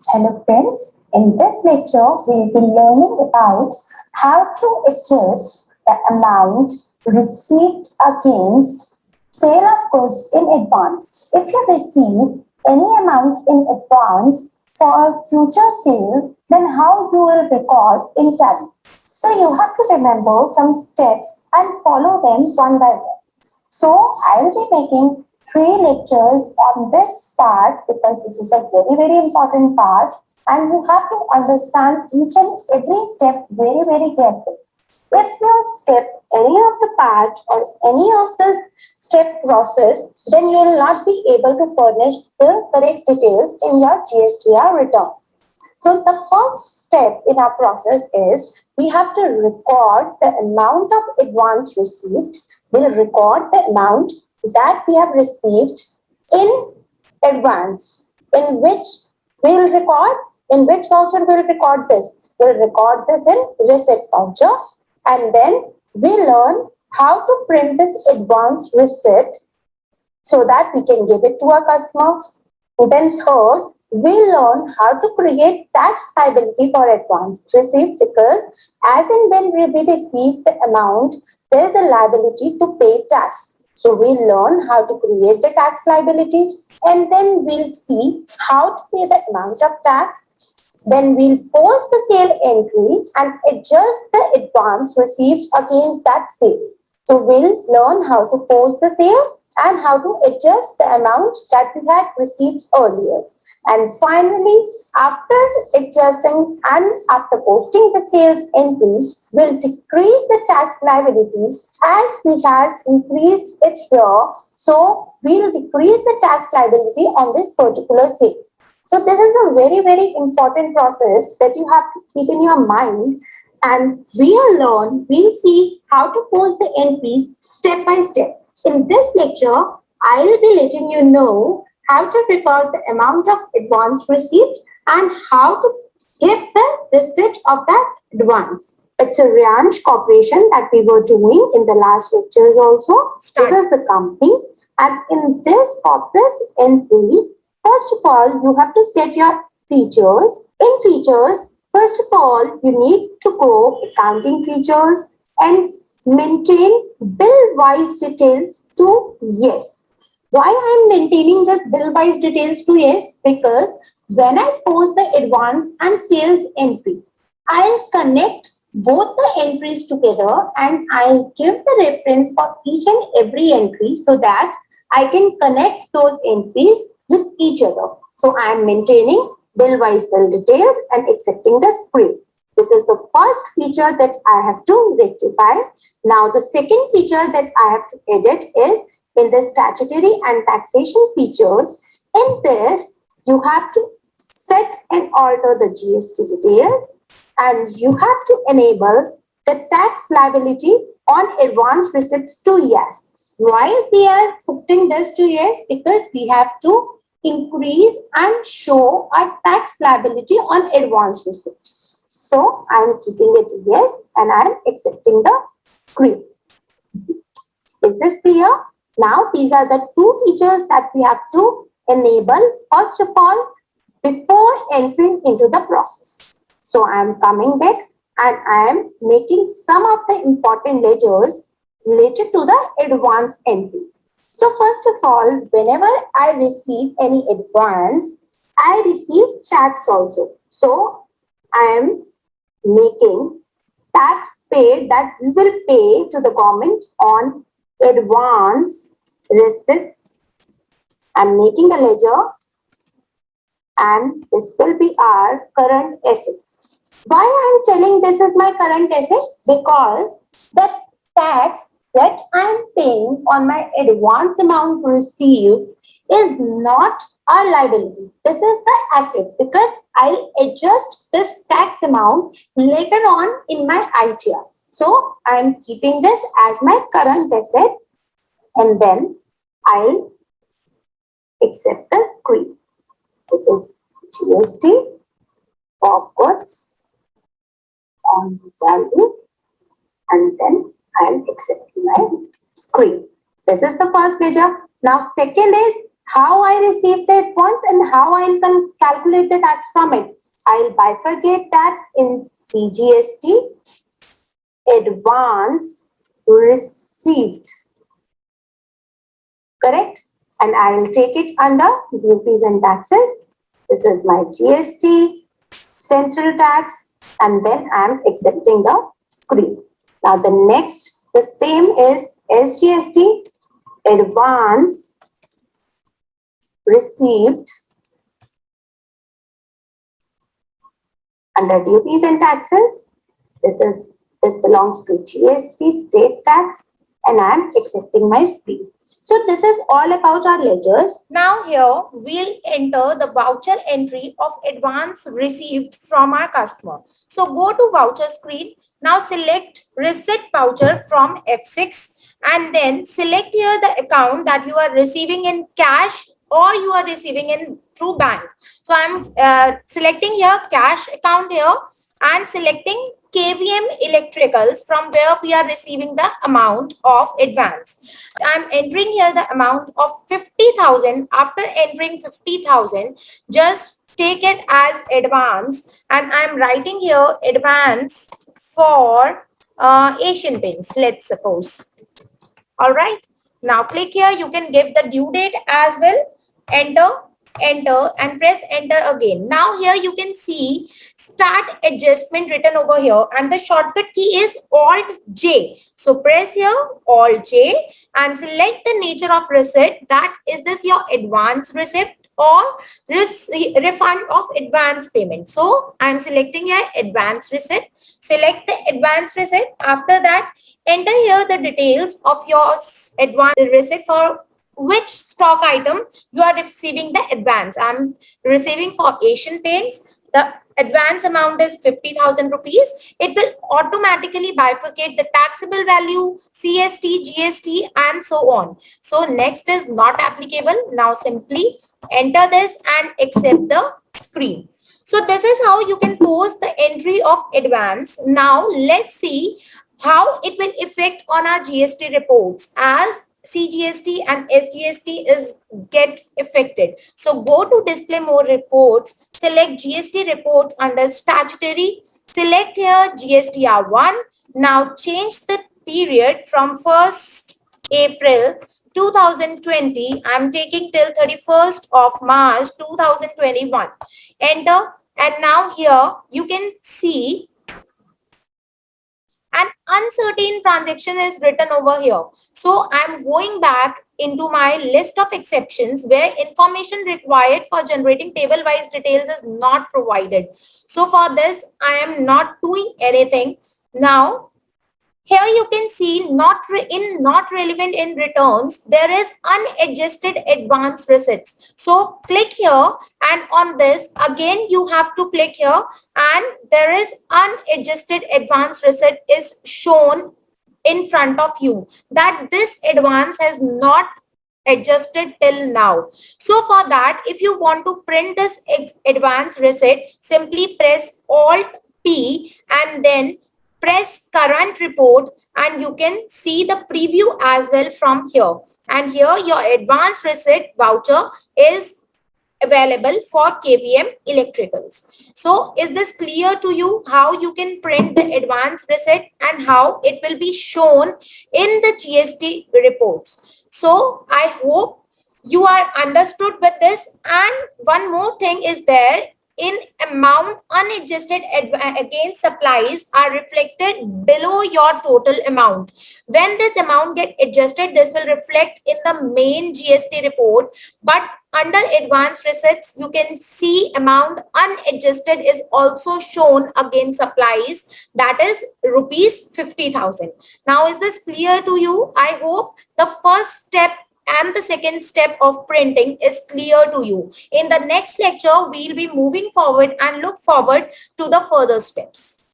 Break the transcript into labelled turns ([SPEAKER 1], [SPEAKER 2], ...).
[SPEAKER 1] Hello friends, in this lecture we'll be learning about how to adjust the amount received against sale of goods in advance. If you receive any amount in advance for future sale, then how you will record in tally. So you have to remember some steps and follow them one by one. So I will be making three lectures on this part because this is a very important part and you have to understand each and every step very carefully. If you skip any of the part or any of the step process, then you will not be able to furnish the correct details in your GSTR returns. So the first step in our process is we have to record the amount of advance received. We'll record the amount that we have received in advance. In which voucher we'll record this? We'll record this in receipt voucher, and then we learn how to print this advance receipt so that we can give it to our customers. Then third, we learn how to create tax liability for advance receipt because as and when we receive the amount, there is a liability to pay tax. So we learn how to create the tax liabilities and then we'll see how to pay the amount of tax. Then we'll post the sale entry and adjust the advance received against that sale. So we'll learn how to post the sale and how to adjust the amount that we had received earlier. And finally, after adjusting and after posting the sales entry, we'll decrease the tax liabilities as we have increased it here. So we'll decrease the tax liability on this particular sale. So this is a very important process that you have to keep in your mind. And we'll see how to post the entries step by step. In this lecture, I will be letting you know how to record the amount of advance received and how to give the receipt of that advance. It's a Riansh Corporation that we were doing in the last lectures also. This is the company. And in this office entry, first of all, you have to set your features. In features, first of all, you need to go accounting features and maintain bill-wise details to yes. Why I am maintaining the bill-wise details to yes? Because when I post the advance and sales entry, I'll connect both the entries together and I'll give the reference for each and every entry so that I can connect those entries with each other. So I am maintaining bill-wise bill details and accepting the screen. This is the first feature that I have to rectify. Now the second feature that I have to edit is in the statutory and taxation features. In this, you have to set and alter the GST details and you have to enable the tax liability on advance receipts to yes. Why we are putting this to yes? Because we have to increase and show our tax liability on advance receipts. So I am keeping it yes and I am accepting the screen. Is this clear? Now these are the two features that we have to enable first of all before entering into the process. So I am coming back and I am making some of the important ledgers related to the advance entries. So first of all, whenever I receive any advance, I receive tax also. So I am making tax paid that we will pay to the government on advance receipts. I'm making a ledger and this will be our current assets. Why I'm telling this is my current asset? Because the tax that I'm paying on my advance amount received is not our liability. This is the asset because I'll adjust this tax amount later on in my ITR. So I'm keeping this as my current asset and then I'll accept the screen. This is GST for goods on value and then I'll accept my screen. This is the first ledger. Now second is how I receive the advance and how I'll calculate the tax from it. I'll bifurcate that in CGST, advance received, correct? And I will take it under duties and taxes. This is my GST, central tax, and then I am accepting the screen. Now the next, the same is SGST, advance received under duties and taxes. This belongs to GST, state tax, and I am accepting my screen. So this is all about our ledgers.
[SPEAKER 2] Now here we'll enter the voucher entry of advance received from our customer. So go to voucher screen. Now select receipt voucher from F6 and then select here the account that you are receiving in cash or you are receiving in through bank. So I'm selecting here cash account here and selecting KVM Electricals from where we are receiving the amount of advance. I'm entering here the amount of 50,000. After entering 50,000, just take it as advance and I'm writing here advance for Asian Paints, let's suppose. All right. Now click here. You can give the due date as well. Enter and press enter again. Now here you can see start adjustment written over here and the shortcut key is Alt J. So press here Alt J and select the nature of receipt. That is this your advance receipt or refund of advance payment. So I'm selecting here advance receipt. Select the advance receipt. After that, enter here the details of your advance receipt for which stock item you are receiving the advance. I'm receiving for Asian Paints. The advance amount is 50,000 rupees. It will automatically bifurcate the taxable value, CST, GST, and so on. So next is not applicable. Now simply enter this and accept the screen. So this is how you can post the entry of advance. Now let's see how it will affect on our GST reports as CGST and SGST is get affected. So go to display more reports, select GST reports under statutory, select here GSTR1. Now change the period from 1st April 2020. I'm taking till 31st of March 2021. Enter and now here you can see an uncertain transaction is written over here. So I'm going back into my list of exceptions where information required for generating table-wise details is not provided. So for this, I am not doing anything. Now, here you can see not relevant in returns, there is unadjusted advance receipts. So click here and on this again you have to click here and there is unadjusted advance receipt is shown in front of you that this advance has not adjusted till now. So for that, if you want to print this advance receipt, simply press Alt P and then press current report and you can see the preview as well from here. And here your advanced receipt voucher is available for KVM Electricals. So is this clear to you how you can print the advanced receipt and how it will be shown in the GST reports? So I hope you are understood with this. And one more thing is there, in amount unadjusted against supplies are reflected below your total amount. When this amount get adjusted, this will reflect in the main GST report, but under advanced receipts you can see amount unadjusted is also shown against supplies, that is rupees 50,000. Now is this clear to you? I hope the first step and the second step of printing is clear to you. In the next lecture, we'll be moving forward and look forward to the further steps.